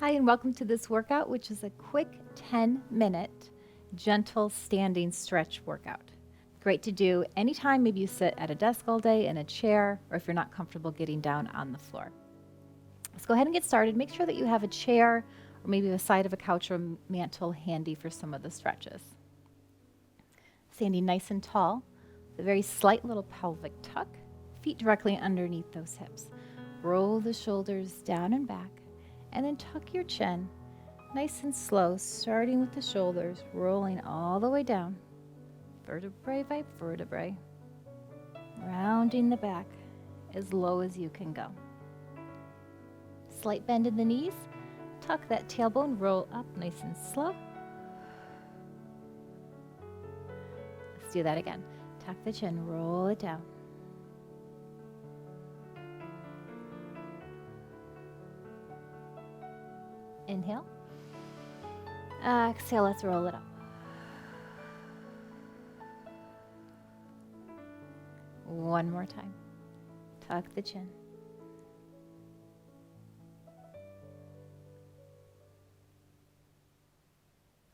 Hi, and welcome to this workout, which is a quick 10-minute gentle standing stretch workout. Great to do anytime. Maybe you sit at a desk all day in a chair, or if you're not comfortable getting down on the floor. Let's go ahead and get started. Make sure that you have a chair or maybe the side of a couch or mantle handy for some of the stretches. Standing nice and tall, with a very slight little pelvic tuck, feet directly underneath those hips. Roll the shoulders down and back, and then tuck your chin nice and slow, starting with the shoulders, rolling all the way down, vertebrae by vertebrae, rounding the back as low as you can go. Slight bend in the knees, tuck that tailbone, roll up nice and slow. Let's do that again. Tuck the chin, roll it down. Inhale. Exhale, let's roll it up. One more time. Tuck the chin.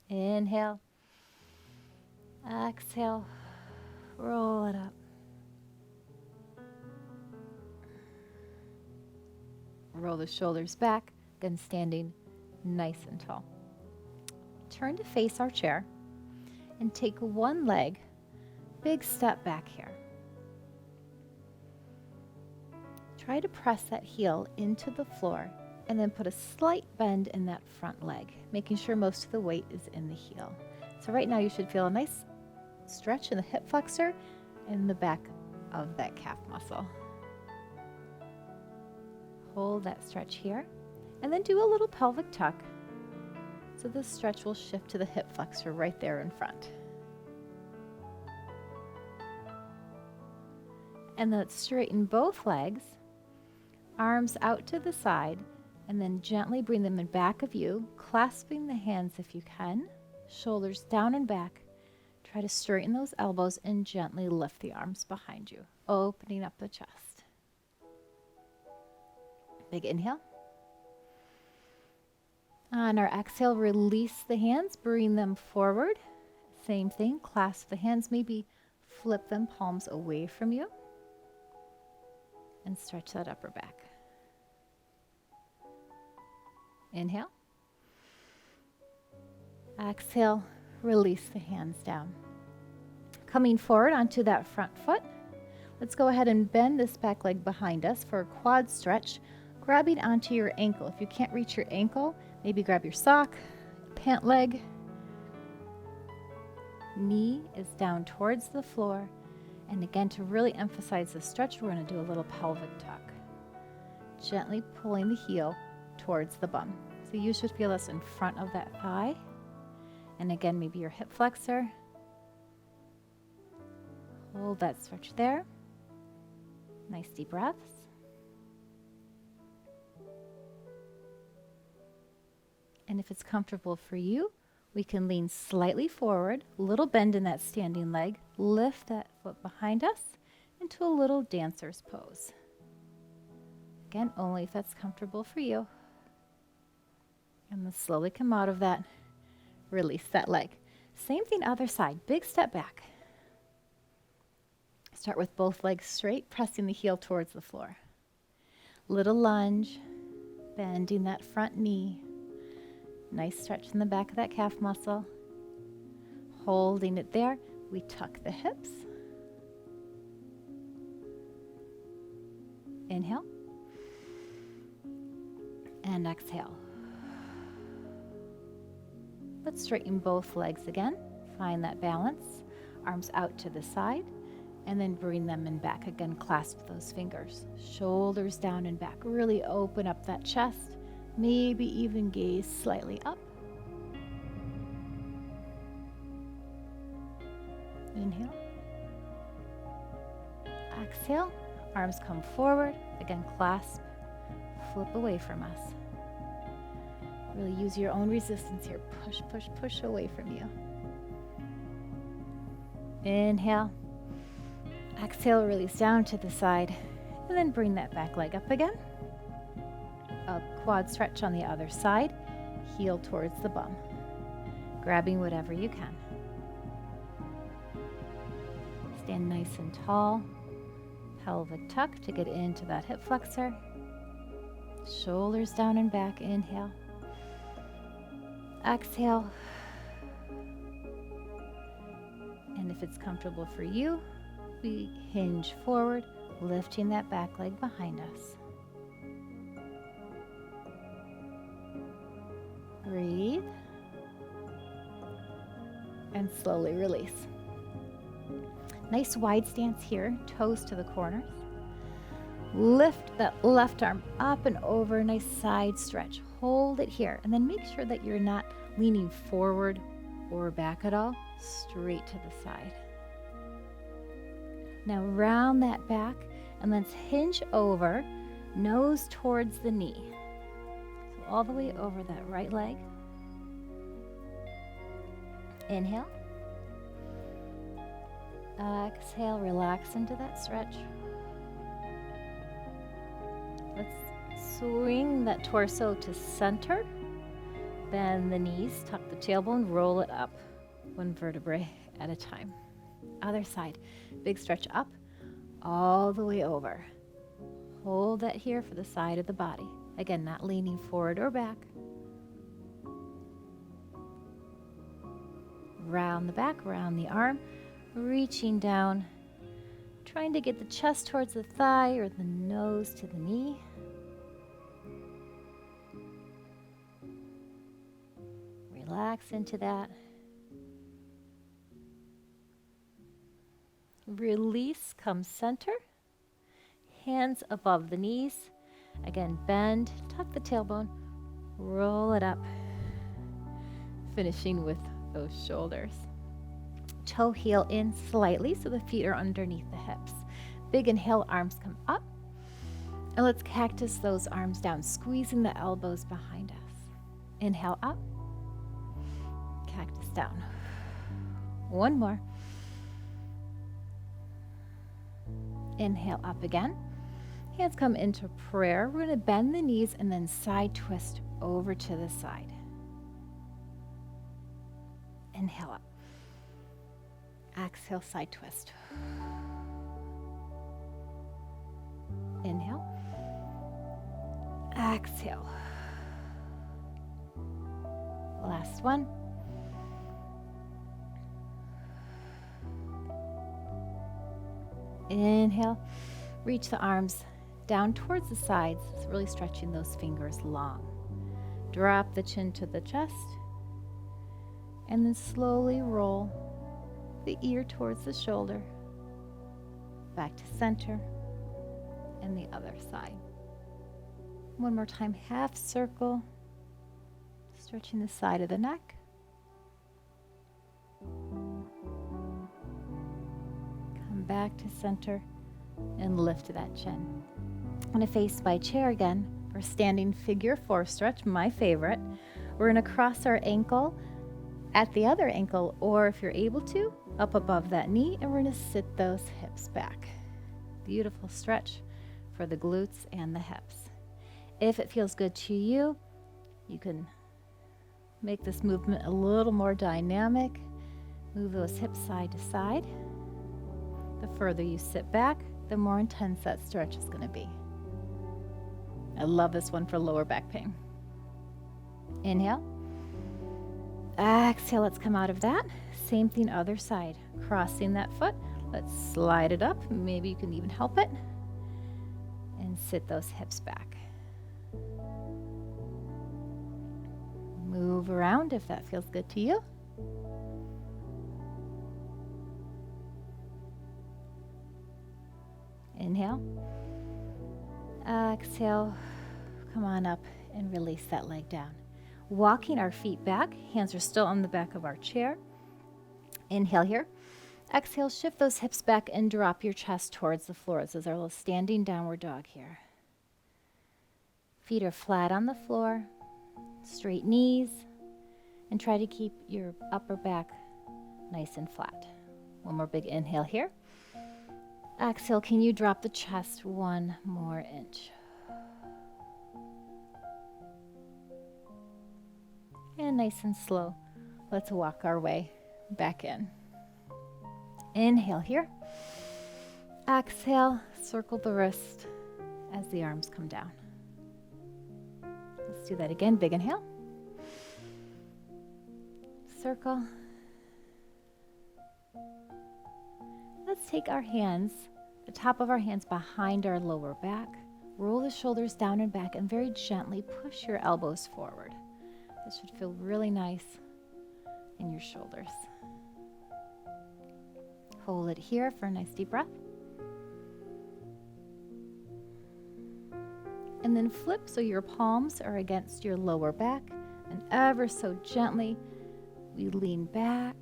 Inhale. Exhale. Roll it up. Roll the shoulders back, again standing nice and tall. Turn to face our chair and take one leg, big step back here. Try to press that heel into the floor and then put a slight bend in that front leg, making sure most of the weight is in the heel. So right now you should feel a nice stretch in the hip flexor and the back of that calf muscle. Hold that stretch here and then do a little pelvic tuck. So this stretch will shift to the hip flexor right there in front. And then straighten both legs, arms out to the side, and then gently bring them in back of you, clasping the hands if you can, shoulders down and back. Try to straighten those elbows and gently lift the arms behind you, opening up the chest. Big inhale. On our exhale, release the hands, bring them forward. Same thing, clasp the hands, maybe flip them palms away from you. And stretch that upper back. Inhale. Exhale, release the hands down. Coming forward onto that front foot, let's go ahead and bend this back leg behind us for a quad stretch, grabbing onto your ankle. If you can't reach your ankle, maybe grab your sock, pant leg. Knee is down towards the floor. And again, to really emphasize the stretch, we're going to do a little pelvic tuck. Gently pulling the heel towards the bum. So you should feel this in front of that thigh. And again, maybe your hip flexor. Hold that stretch there. Nice deep breaths. And if it's comfortable for you, we can lean slightly forward, little bend in that standing leg, lift that foot behind us into a little dancer's pose. Again, only if that's comfortable for you. And then slowly come out of that, release that leg. Same thing, other side, big step back. Start with both legs straight, pressing the heel towards the floor. Little lunge, bending that front knee. Nice stretch in the back of that calf muscle. Holding it there, we tuck the hips. Inhale. And exhale. Let's straighten both legs again. Find that balance. Arms out to the side. And then bring them in back. Again, clasp those fingers. Shoulders down and back. Really open up that chest. Maybe even gaze slightly up. Inhale. Exhale. Arms come forward. Again, clasp. Flip away from us. Really use your own resistance here. Push, push, push away from you. Inhale. Exhale, release down to the side. And then bring that back leg up again. a quad stretch on the other side, heel towards the bum, grabbing whatever you can. Stand nice and tall, pelvic tuck to get into that hip flexor. Shoulders down and back, inhale. Exhale. And if it's comfortable for you, we hinge forward, lifting that back leg behind us. Breathe. And slowly release. Nice wide stance here, toes to the corners. Lift that left arm up and over, nice side stretch. Hold it here, and then make sure that you're not leaning forward or back at all, straight to the side. Now round that back, and let's hinge over, nose towards the knee. So all the way over that right leg. Inhale. Exhale, relax into that stretch. Let's swing that torso to center. Bend the knees, tuck the tailbone, roll it up, one vertebrae at a time. Other side, big stretch up, all the way over. Hold that here for the side of the body. Again, not leaning forward or back. Round the back, round the arm, reaching down, trying to get the chest towards the thigh or the nose to the knee. Relax into that. Release, come center. Hands above the knees. Again, bend, tuck the tailbone, roll it up. Finishing with those shoulders. Toe heel in slightly so the feet are underneath the hips. Big inhale, arms come up. And let's cactus those arms down, squeezing the elbows behind us. Inhale up. Cactus down. One more. Inhale up again. Hands come into prayer. We're going to bend the knees and then side twist over to the side. Inhale up. Exhale, side twist. Inhale. Exhale. Last one. Inhale. Reach the arms down towards the sides, really stretching those fingers long. Drop the chin to the chest. And then slowly roll the ear towards the shoulder, back to center, and the other side. One more time, half circle, stretching the side of the neck. Come back to center and lift that chin. I'm going to face by chair again for standing figure 4 stretch, my favorite. We're going to cross our ankle at the other ankle, or if you're able to, up above that knee, and we're going to sit those hips back. Beautiful stretch for the glutes and the hips. If it feels good to you, you can make this movement a little more dynamic. Move those hips side to side. The further you sit back, the more intense that stretch is going to be. I love this one for lower back pain. Inhale. Exhale, let's come out of that. Same thing, other side. Crossing that foot. Let's slide it up. Maybe you can even help it. And sit those hips back. Move around if that feels good to you. Inhale. Exhale. Come on up and release that leg down. Walking our feet back, hands are still on the back of our chair. Inhale here. Exhale, shift those hips back and drop your chest towards the floor. This is our little standing downward dog here. Feet are flat on the floor, straight knees, and try to keep your upper back nice and flat. One more big inhale here. Exhale, can you drop the chest one more inch? And nice and slow, let's walk our way back in. Inhale here. Exhale, circle the wrist as the arms come down. Let's do that again. Big inhale. Circle. Let's take our hands, the top of our hands behind our lower back. Roll the shoulders down and back and very gently push your elbows forward. This should feel really nice in your shoulders. Hold it here for a nice deep breath. And then flip so your palms are against your lower back, and ever so gently we lean back.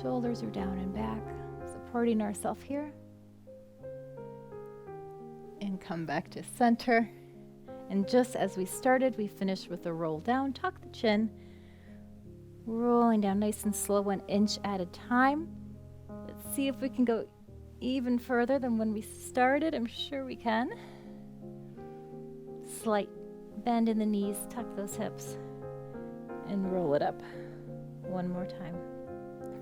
Shoulders are down and back, supporting ourselves here. And come back to center. And just as we started, we finished with a roll down. Tuck the chin, rolling down nice and slow, 1 inch at a time. Let's see if we can go even further than when we started. I'm sure we can. Slight bend in the knees, tuck those hips, and roll it up. 1 more time.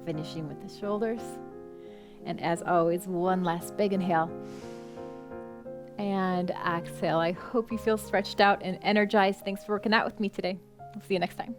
Finishing with the shoulders. And as always, 1 last big inhale. And exhale. I hope you feel stretched out and energized. Thanks for working out with me today. We'll see you next time.